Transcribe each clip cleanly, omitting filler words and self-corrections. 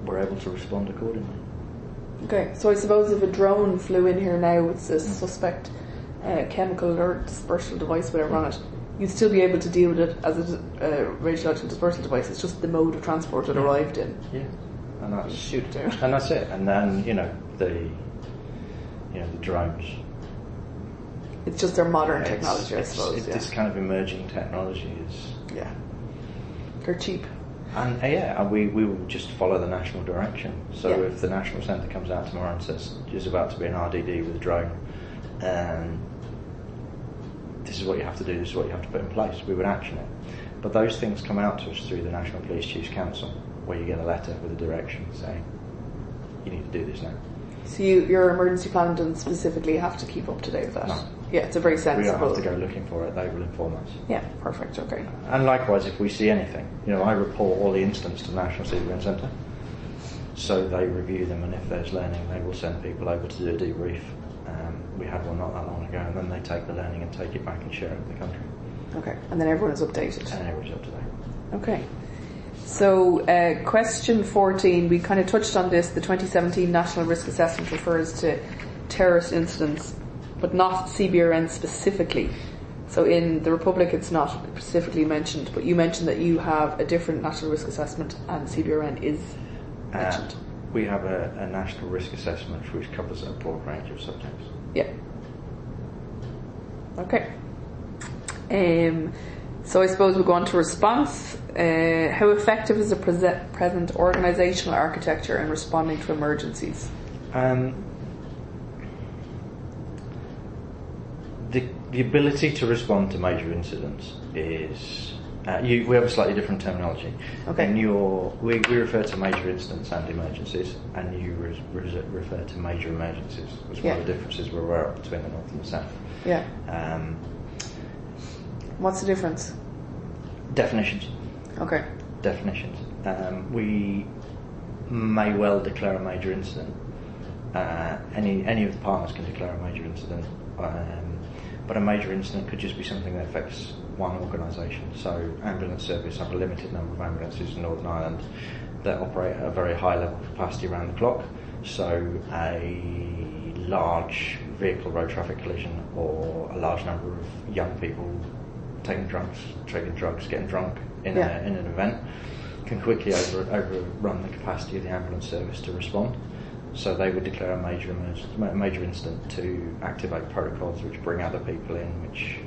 we're able to respond accordingly. Okay, so I suppose if a drone flew in here now with a suspect chemical or dispersal device, whatever on it, you'd still be able to deal with it as a radiological dispersal device. It's just the mode of transport it arrived in. Yeah, and that's shoot it down. And that's it. And then the drones. It's just their modern technology, I suppose. This kind of emerging technology is. Yeah. They're cheap. And we will just follow the national direction. So if the national centre comes out tomorrow and says there's about to be an RDD with a drone, this is what you have to do, this is what you have to put in place, we would action it. But those things come out to us through the National Police Chiefs Council, where you get a letter with a direction saying you need to do this now. So your emergency plan doesn't specifically have to keep up to date with that? No. Yeah, it's a very sensible... We don't have to go looking for it, they will inform us. Yeah, perfect, okay. And likewise, if we see anything, I report all the incidents to the National CBRN Centre, so they review them, and if there's learning, they will send people over to do a debrief. We had one not that long ago, and then they take the learning and take it back and share it with the country. Okay, and then everyone is updated? And everyone's up to date. Okay. So, question 14, we kind of touched on this. The 2017 National Risk Assessment refers to terrorist incidents, but not CBRN specifically. So in the Republic it's not specifically mentioned, but you mentioned that you have a different National Risk Assessment and CBRN is mentioned. We have a National Risk Assessment which covers a broad range of subjects. Yeah. Okay. So I suppose we'll go on to response. How effective is the present organisational architecture in responding to emergencies? The ability to respond to major incidents is... we have a slightly different terminology. Okay. We refer to major incidents and emergencies, and you refer to major emergencies. That's one of the differences we're aware of between the North and the South. Yeah. What's the difference? Definitions. Okay. Definitions. We may well declare a major incident. Any of the partners can declare a major incident, but a major incident could just be something that affects one organisation. So ambulance service have a limited number of ambulances in Northern Ireland that operate at a very high level of capacity around the clock. So a large vehicle road traffic collision or a large number of young people taking drugs, getting drunk in an event can quickly overrun the capacity of the ambulance service to respond. So they would declare a major incident to activate protocols which bring other people in,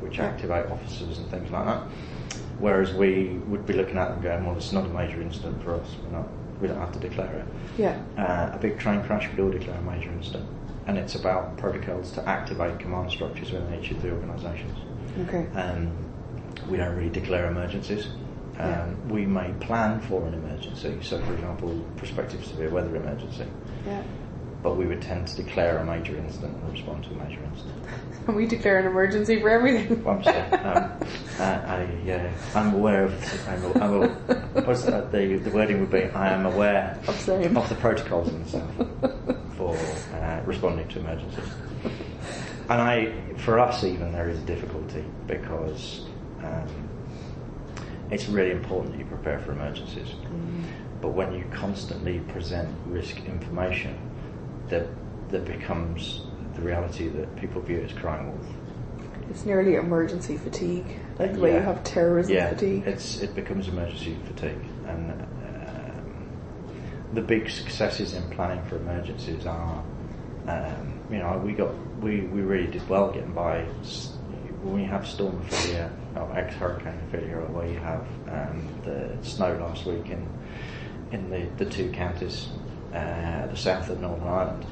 which activate officers and things like that. Whereas we would be looking at them going, well, it's not a major incident for us. We don't have to declare it. Yeah. A big train crash would all declare a major incident, and it's about protocols to activate command structures within each of the organisations. Okay. We don't really declare emergencies. We may plan for an emergency, so for example, prospective severe weather emergency. Yeah. But we would tend to declare a major incident and respond to a major incident. We declare an emergency for everything. Well, I'm sorry. I'm aware of. The wording would be, I am aware of the protocols in the South for responding to emergencies. And for us even, there is a difficulty because it's really important that you prepare for emergencies. But when you constantly present risk information, there becomes the reality that people view it as crying wolf. It's nearly emergency fatigue, like the way you have terrorism fatigue. It becomes emergency fatigue, and the big successes in planning for emergencies are, we really did well getting by. When we have Storm Ophelia, or ex-Hurricane Ophelia, where you have the snow last week in the two counties at the south of Northern Ireland,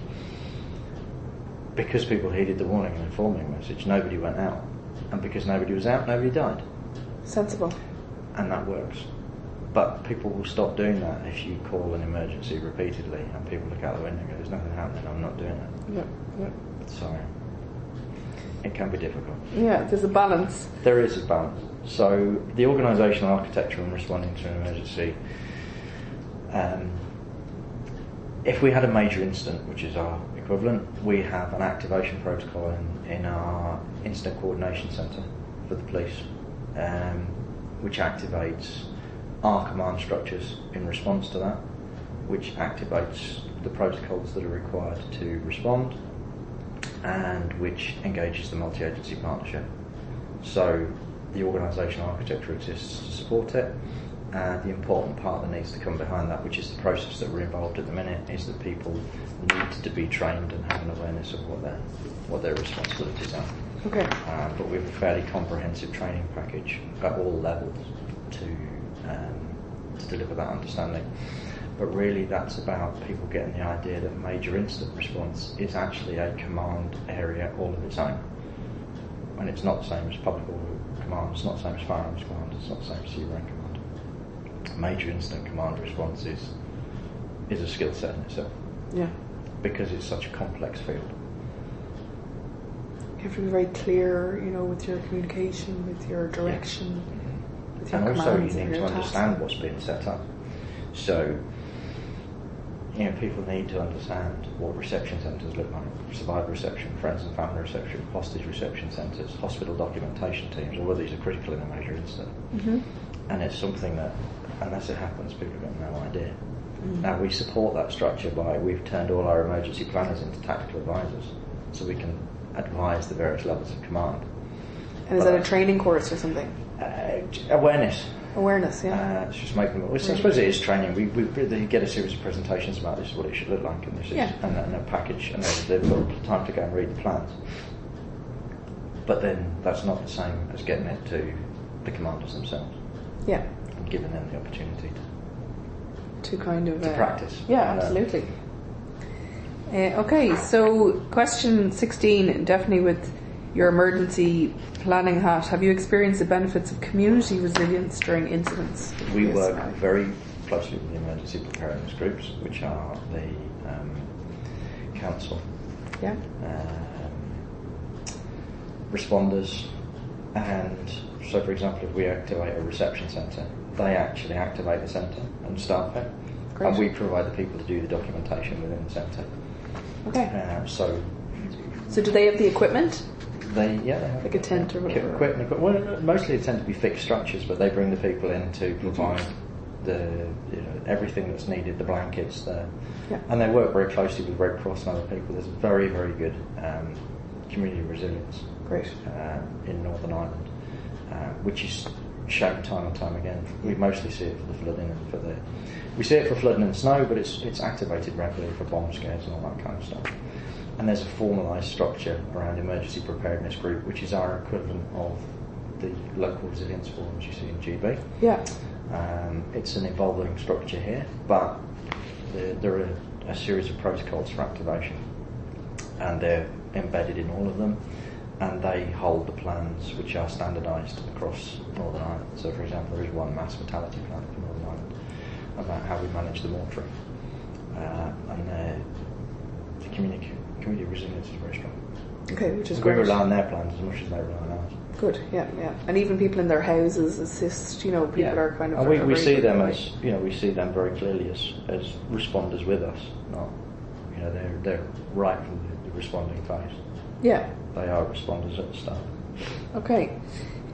because people heeded the warning and informing message, nobody went out, and because nobody was out, nobody died. Sensible. And that works. But people will stop doing that if you call an emergency repeatedly and people look out the window and go, there's nothing happening, I'm not doing it. Yeah. So it can be difficult. Yeah, there's a balance. There is a balance. So the organisational architecture in responding to an emergency, if we had a major incident, which is our equivalent, we have an activation protocol in our incident coordination centre for the police, which activates our command structures in response to that. which activates the protocols that are required to respond, and which engages the multi-agency partnership. So the organisational architecture exists to support it. The important part that needs to come behind that, which is the process that we're involved at the minute, is that people need to be trained and have an awareness of what their responsibilities are. Okay. But we have a fairly comprehensive training package at all levels to deliver that understanding. But really that's about people getting the idea that major incident response is actually a command area all of its own. And it's not the same as public order command, it's not the same as firearms command, it's not the same as CBRN command. Major incident command response is a skill set in itself. Yeah. Because it's such a complex field. You have to be very clear, with your communication, with your direction, with your commands. And also you need to understand what's being set up. So, people need to understand what reception centres look like. Survivor reception, friends and family reception, hostage reception centres, hospital documentation teams, all of these are critical in a major incident. Mm-hmm. And it's something that, unless it happens, people have got no idea. Mm-hmm. Now, we support that structure we've turned all our emergency planners into tactical advisors, so we can advise the various levels of command. And is that a training course or something? Awareness. Awareness, yeah. It's just making them. I suppose it is training. We get a series of presentations about this is what it should look like, and this is and a package, and they've got time to go and read the plans. But then that's not the same as getting it to the commanders themselves. Yeah. And giving them the opportunity to kind of practice. Yeah, absolutely. Okay, so question 16, definitely with your emergency planning hat, have you experienced the benefits of community resilience during incidents? We work very closely with the emergency preparedness groups, which are the council, responders, and so for example if we activate a reception centre, they actually activate the centre and staff it. Great. And we provide the people to do the documentation within the centre. Okay. So do they have the equipment? They have like a tent or whatever. Equipment. Well, mostly they tend to be fixed structures, but they bring the people in to provide the everything that's needed, the blankets, and they work very closely with Red Cross and other people. There's very, very good community resilience. Great. In Northern Ireland, which is shown time and time again. We mostly see it for the flooding and we see it for flooding and snow, but it's activated regularly for bomb scares and all that kind of stuff. And there's a formalised structure around emergency preparedness group, which is our equivalent of the local resilience forums you see in GB. Yeah. It's an evolving structure here, but there are a series of protocols for activation, and they're embedded in all of them, and they hold the plans which are standardised across Northern Ireland. So, for example, there is one mass fatality plan for Northern Ireland about how we manage the mortuary, and the community resilience is very strong. Okay, which is great. We rely on their plans as much as they rely on ours. Good, yeah. And even people in their houses assist. People are kind of. And we see them as we see them very clearly as responders with us. Not they're right from the responding phase. Yeah. They are responders at the start. Okay.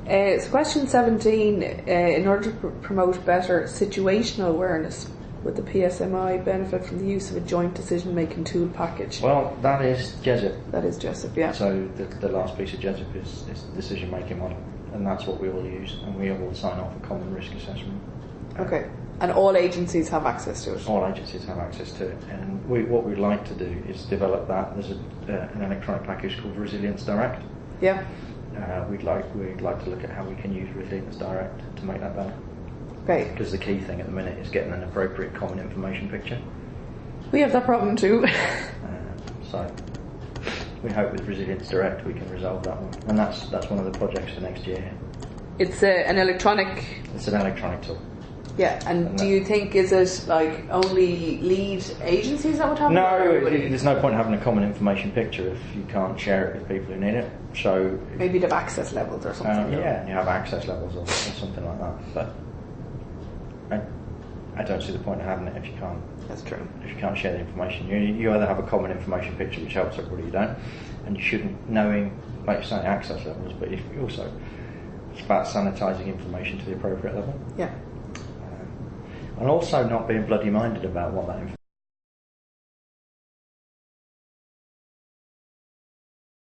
So question 17, in order to promote better situational awareness, would the PSMI benefit from the use of a joint decision-making tool package? Well, that is JESIP. That is JESIP, yeah. So the last piece of JESIP is the decision-making model, and that's what we all use, and we all sign off a common risk assessment. Okay. And all agencies have access to it? All agencies have access to it, and what we'd like to do is develop that. There's an electronic package called Resilience Direct. Yeah. We'd like to look at how we can use Resilience Direct to make that better. Great. Because the key thing at the minute is getting an appropriate common information picture. We have that problem too. So we hope with Resilience Direct we can resolve that one, and that's one of the projects for next year. It's an electronic. It's an electronic tool. Yeah, and do you think is it like only lead agencies that would have it? No, there's no point having a common information picture if you can't share it with people who need it. So maybe you'd have access levels or something. Yeah, you have access levels or something like that. But I don't see the point of having it if you can't. That's true. If you can't share the information, you either have a common information picture which helps everybody, you don't, and you shouldn't knowing, like you say, access levels. But if you also, it's about sanitising information to the appropriate level. Yeah. and also not being bloody minded about what that